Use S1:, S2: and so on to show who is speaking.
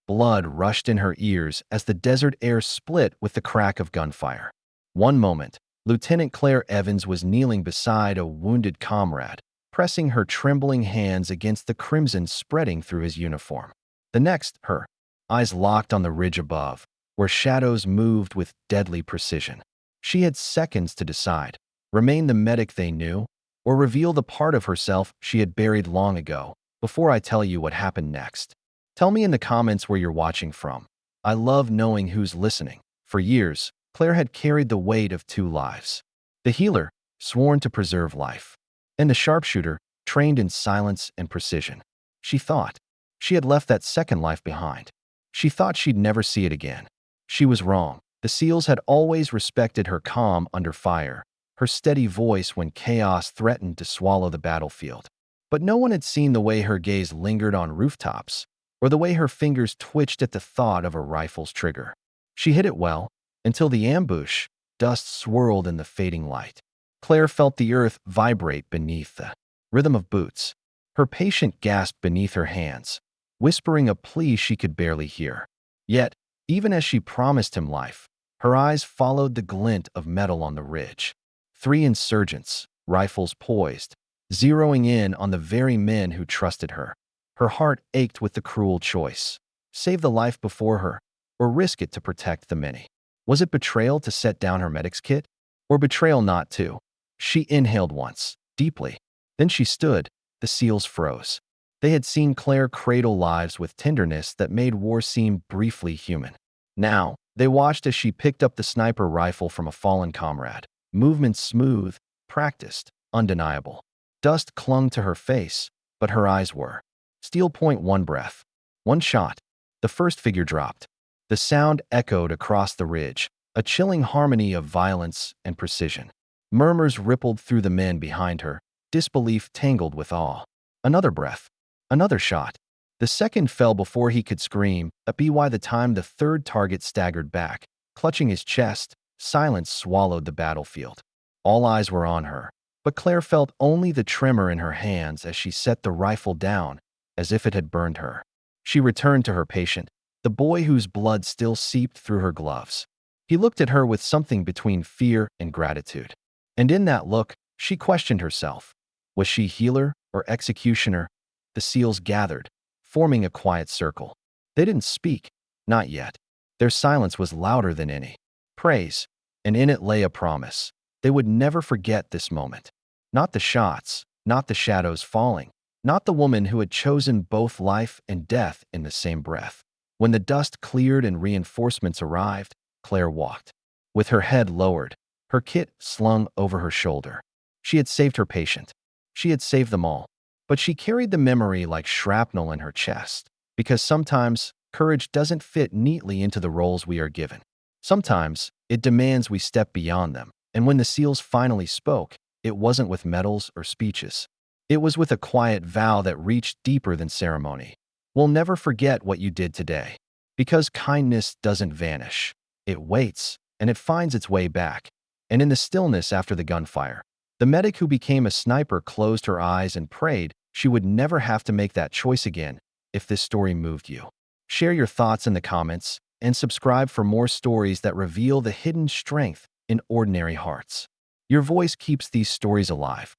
S1: Blood rushed in her ears as the desert air split with the crack of gunfire. One moment, Lieutenant Claire Evans was kneeling beside a wounded comrade, pressing her trembling hands against the crimson spreading through his uniform. The next, her eyes locked on the ridge above, where shadows moved with deadly precision. She had seconds to decide: remain the medic they knew, or reveal the part of herself she had buried long ago. Before I tell you what happened next, tell me in the comments where you're watching from. I love knowing who's listening. For years, Claire had carried the weight of two lives: the healer, sworn to preserve life, and the sharpshooter, trained in silence and precision. She thought she had left that second life behind. She thought she'd never see it again. She was wrong. The SEALs had always respected her calm under fire, her steady voice when chaos threatened to swallow the battlefield. But no one had seen the way her gaze lingered on rooftops, or the way her fingers twitched at the thought of a rifle's trigger. She hit it well, until the ambush. Dust swirled in the fading light. Claire felt the earth vibrate beneath the rhythm of boots. Her patient gasped beneath her hands, whispering a plea she could barely hear. Yet, even as she promised him life, her eyes followed the glint of metal on the ridge. 3 insurgents, rifles poised, zeroing in on the very men who trusted her. Her heart ached with the cruel choice: save the life before her, or risk it to protect the many. Was it betrayal to set down her medic's kit, or betrayal not to? She inhaled once, deeply. Then she stood. The SEALs froze. They had seen Claire cradle lives with tenderness that made war seem briefly human. Now, they watched as she picked up the sniper rifle from a fallen comrade. Movements smooth, practiced, undeniable. Dust clung to her face, but her eyes were steel. Point. One breath. One shot. The first figure dropped. The sound echoed across the ridge, a chilling harmony of violence and precision. Murmurs rippled through the men behind her, disbelief tangled with awe. Another breath. Another shot. The second fell before he could scream. By the time the third target staggered back, clutching his chest, silence swallowed the battlefield. All eyes were on her, but Claire felt only the tremor in her hands as she set the rifle down, as if it had burned her. She returned to her patient, the boy whose blood still seeped through her gloves. He looked at her with something between fear and gratitude. And in that look, she questioned herself. Was she healer or executioner? The SEALs gathered, forming a quiet circle. They didn't speak, not yet. Their silence was louder than any praise, and in it lay a promise. They would never forget this moment. Not the shots, not the shadows falling, not the woman who had chosen both life and death in the same breath. When the dust cleared and reinforcements arrived, Claire walked, with her head lowered, her kit slung over her shoulder. She had saved her patient. She had saved them all. But she carried the memory like shrapnel in her chest, because sometimes courage doesn't fit neatly into the roles we are given. Sometimes it demands we step beyond them. And when the SEALs finally spoke, it wasn't with medals or speeches. It was with a quiet vow that reached deeper than ceremony. We'll never forget what you did today. Because kindness doesn't vanish. It waits, and it finds its way back. And in the stillness after the gunfire, the medic who became a sniper closed her eyes and prayed she would never have to make that choice again. If this story moved you, share your thoughts in the comments and subscribe for more stories that reveal the hidden strength in ordinary hearts. Your voice keeps these stories alive.